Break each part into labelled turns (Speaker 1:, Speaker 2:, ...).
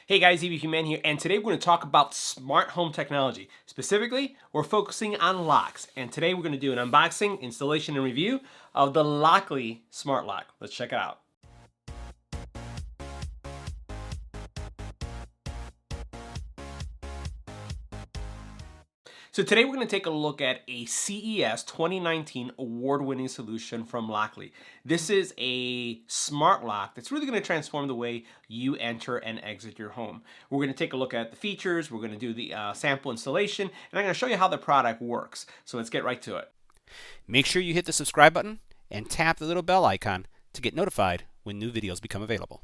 Speaker 1: Hey guys, EBPMAN here, and today we're going to talk about smart home technology. Specifically, we're focusing on locks, and today we're going to do an unboxing, installation, and review of the Lockly Smart Lock. Let's check it out. So today we're going to take a look at a CES 2019 award-winning solution from Lockly. This is a smart lock that's really going to transform the way you enter and exit your home. We're going to take a look at the features, we're going to do the sample installation, and I'm going to show you how the product works. So let's get right to it.
Speaker 2: Make sure you hit the subscribe button and tap the little bell icon to get notified when new videos become available.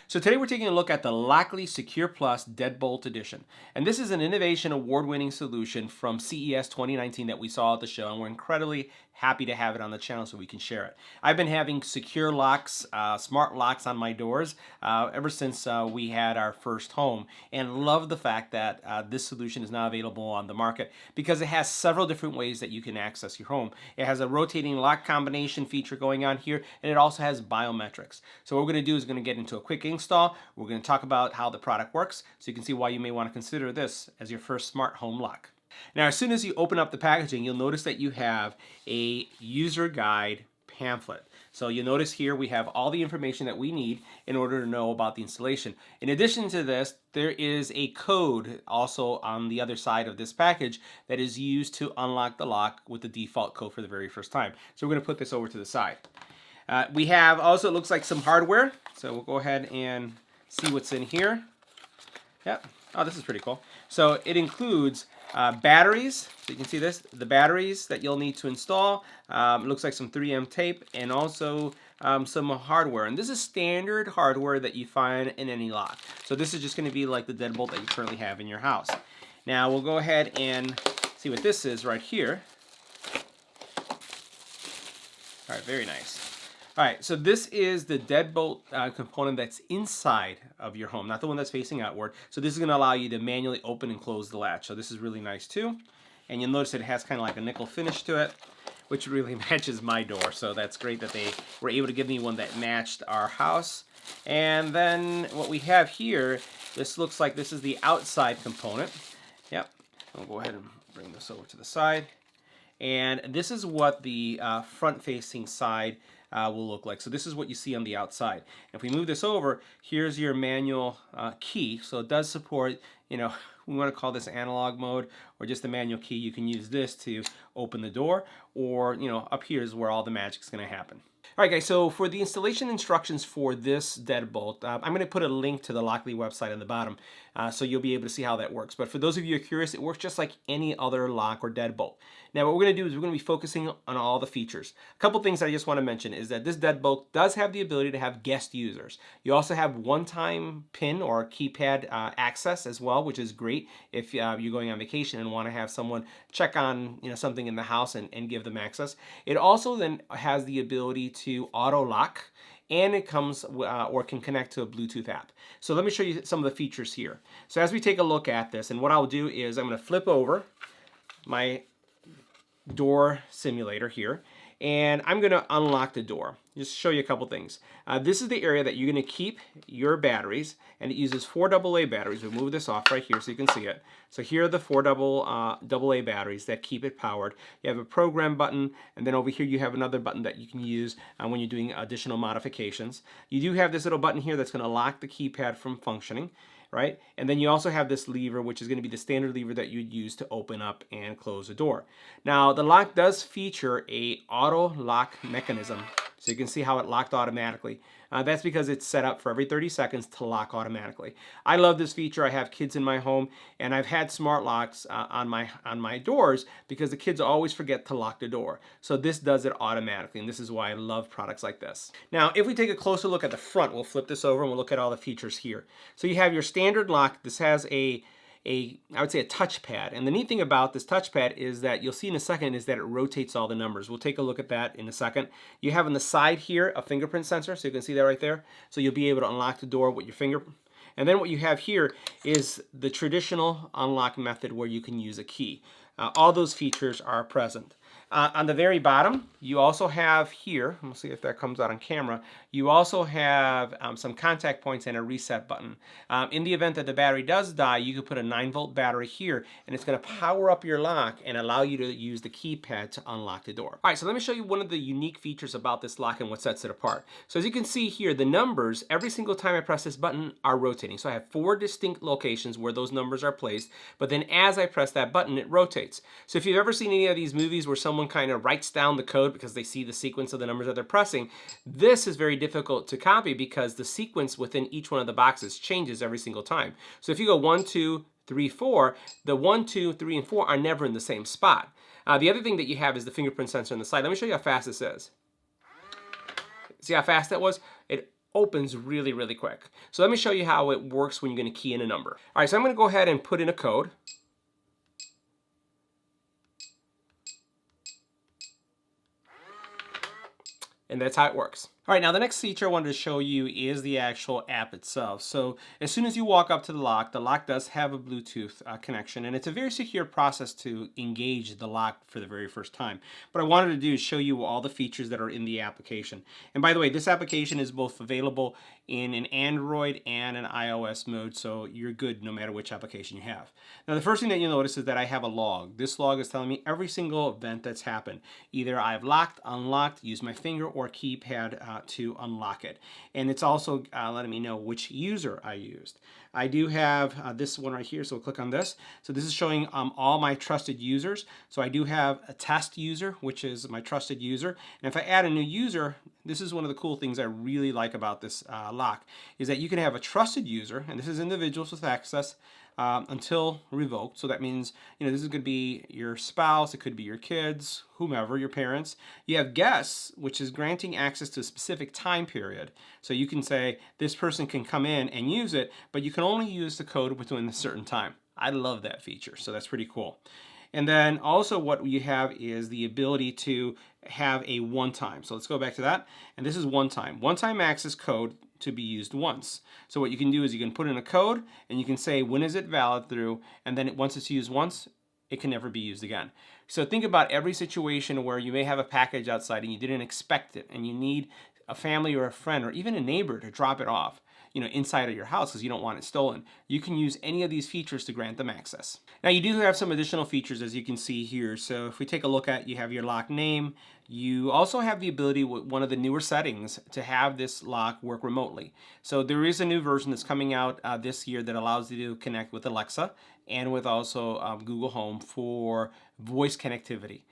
Speaker 1: So today we're taking a look at the Lockly Secure Plus Deadbolt Edition. And this is an innovation award-winning solution from CES 2019 that we saw at the show, and we're incredibly happy to have it on the channel so we can share it. I've been having secure locks, smart locks on my doors ever since we had our first home, and love the fact that this solution is now available on the market because it has several different ways that you can access your home. It has a rotating lock combination feature going on here, and it also has biometrics. So what we're going to do is we're going to get into a quick install. We're going to talk about how the product works so you can see why you may want to consider this as your first smart home lock. Now, as soon as you open up the packaging, you'll notice that you have a user guide pamphlet. So you'll notice here we have all the information that we need in order to know about the installation. In addition to this, there is a code also on the other side of this package that is used to unlock the lock with the default code for the very first time. So we're going to put this over to the side. We have also, it looks like some hardware. So we'll go ahead and see what's in here. Yep. Oh, this is pretty cool. So it includes batteries. So you can see this, the batteries that you'll need to install. It looks like some 3M tape and also some hardware. And this is standard hardware that you find in any lock. So this is just going to be like the deadbolt that you currently have in your house. Now we'll go ahead and see what this is right here. All right, very nice. All right, so this is the deadbolt component that's inside of your home, not the one that's facing outward. So this is going to allow you to manually open and close the latch. So this is really nice too. And you'll notice it has kind of like a nickel finish to it, which really matches my door. So that's great that they were able to give me one that matched our house. And then what we have here, this looks like this is the outside component. Yep, I'll go ahead and bring this over to the side. And this is what the front-facing side will look like. So this is what you see on the outside. If we move this over, here's your manual key. So it does support, we want to call this analog mode or just the manual key. You can use this to open the door, or up here is where all the magic's going to happen. All right, guys, so for the installation instructions for this deadbolt, I'm going to put a link to the Lockly website on the bottom so you'll be able to see how that works. But for those of you who are curious, it works just like any other lock or deadbolt. Now, what we're going to do is we're going to be focusing on all the features. A couple things that I just want to mention is that this deadbolt does have the ability to have guest users. You also have one-time PIN or keypad access as well, which is great if you're going on vacation and want to have someone check on something in the house and give them access. It also then has the ability to auto lock, and it comes or can connect to a Bluetooth app. So let me show you some of the features here. So as we take a look at this, and what I'll do is I'm going to flip over my door simulator here, and I'm going to unlock the door. Just show you a couple things. This is the area that you're going to keep your batteries, and it uses 4 AA batteries. We'll move this off right here so you can see it. So here are the 4 AA batteries that keep it powered. You have a program button, and then over here you have another button that you can use when you're doing additional modifications. You do have this little button here that's going to lock the keypad from functioning, right? And then you also have this lever, which is going to be the standard lever that you'd use to open up and close the door. Now, the lock does feature a auto lock mechanism, so you can see how it locked automatically. That's because it's set up for every 30 seconds to lock automatically. I love this feature. I have kids in my home, and I've had smart locks on my doors because the kids always forget to lock the door. So this does it automatically, and this is why I love products like this. Now, if we take a closer look at the front, we'll flip this over and we'll look at all the features here. So you have your standard lock. This has I would say a touchpad. And the neat thing about this touchpad is that you'll see in a second is that it rotates all the numbers. We'll take a look at that in a second. You have on the side here a fingerprint sensor, so you can see that right there. So you'll be able to unlock the door with your finger. And then what you have here is the traditional unlock method where you can use a key. All those features are present. On the very bottom, you also have here, we'll see if that comes out on camera, You also have some contact points and a reset button. In the event that the battery does die, you can put a 9-volt battery here, and it's going to power up your lock and allow you to use the keypad to unlock the door. All right, so let me show you one of the unique features about this lock and what sets it apart. So as you can see here, the numbers, every single time I press this button, are rotating. So I have 4 distinct locations where those numbers are placed, but then as I press that button, it rotates. So if you've ever seen any of these movies where someone kind of writes down the code because they see the sequence of the numbers that they're pressing, this is very difficult to copy because the sequence within each one of the boxes changes every single time. So if you go 1, 2, 3, 4, the 1, 2, 3, and 4 are never in the same spot. The other thing that you have is the fingerprint sensor on the side. Let me show you how fast this is. See how fast that was? It opens really, really quick. So let me show you how it works when you're going to key in a number. All right, so I'm going to go ahead and put in a code. And that's how it works. All right, now the next feature I wanted to show you is the actual app itself. So as soon as you walk up to the lock does have a Bluetooth connection, and it's a very secure process to engage the lock for the very first time. What I wanted to do is show you all the features that are in the application. And by the way, this application is both available in an Android and an iOS mode, so you're good no matter which application you have. Now the first thing that you'll notice is that I have a log. This log is telling me every single event that's happened. Either I've locked, unlocked, used my finger or keypad to unlock it. And it's also letting me know which user I used. I do have this one right here, so we'll click on this. So this is showing all my trusted users. So I do have a test user, which is my trusted user. And if I add a new user, this is one of the cool things I really like about this lock, is that you can have a trusted user, and this is individuals with access, until revoked. So that means, this is going to be your spouse, it could be your kids, whomever, your parents. You have guests, which is granting access to a specific time period. So you can say this person can come in and use it, but you can only use the code within a certain time. I love that feature, so that's pretty cool. And then also what you have is the ability to have a one-time. So let's go back to that. And this is one-time. One-time access code to be used once. So what you can do is you can put in a code and you can say when is it valid through, and then once it's used once, it can never be used again. So think about every situation where you may have a package outside and you didn't expect it and you need a family or a friend or even a neighbor to drop it off, inside of your house because you don't want it stolen. You can use any of these features to grant them access. Now you do have some additional features as you can see here. So if we take a look at, you have your lock name. You also have the ability with one of the newer settings to have this lock work remotely. So there is a new version that's coming out this year that allows you to connect with Alexa and with also Google Home for voice connectivity.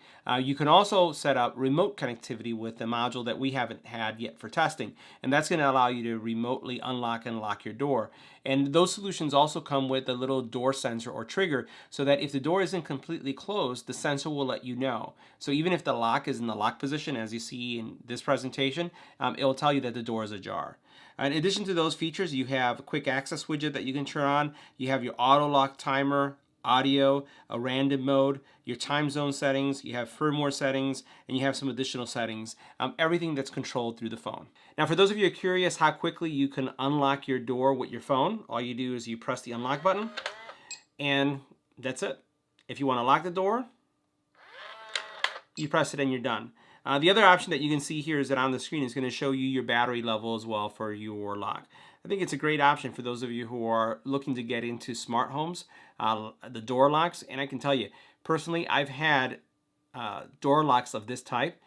Speaker 1: You can also set up remote connectivity with the module that we haven't had yet for testing, and that's going to allow you to remotely unlock and lock your door. And those solutions also come with a little door sensor or trigger so that if the door isn't completely closed, the sensor will let you know. So even if the lock is in the lock position, as you see in this presentation, it will tell you that the door is ajar. In addition to those features, you have a quick access widget that you can turn on. You have your auto lock timer, audio, a random mode, your time zone settings, you have firmware settings, and you have some additional settings, everything that's controlled through the phone. Now for those of you who are curious how quickly you can unlock your door with your phone, all you do is you press the unlock button, and that's it. If you want to lock the door, you press it and you're done. The other option that you can see here is that on the screen is going to show you your battery level as well for your lock. I think it's a great option for those of you who are looking to get into smart homes, the door locks. And I can tell you, personally, I've had door locks of this type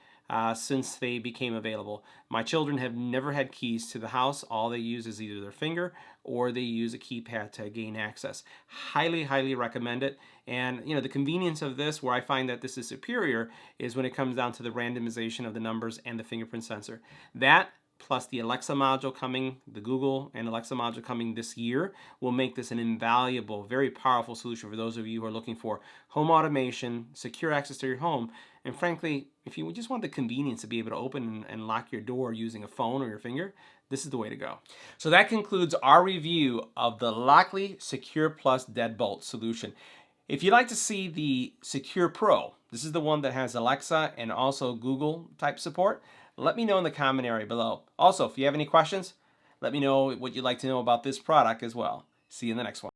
Speaker 1: since they became available. My children have never had keys to the house. All they use is either their finger or they use a keypad to gain access. Highly, highly recommend it. And the convenience of this, where I find that this is superior, is when it comes down to the randomization of the numbers and the fingerprint sensor. That plus the Alexa module coming, the Google and Alexa module coming this year, will make this an invaluable, very powerful solution for those of you who are looking for home automation, secure access to your home, and frankly, if you just want the convenience to be able to open and lock your door using a phone or your finger, this is the way to go. So that concludes our review of the Lockly Secure Plus Deadbolt solution. If you'd like to see the Secure Pro, this is the one that has Alexa and also Google type support, let me know in the comment area below. Also, if you have any questions, let me know what you'd like to know about this product as well. See you in the next one.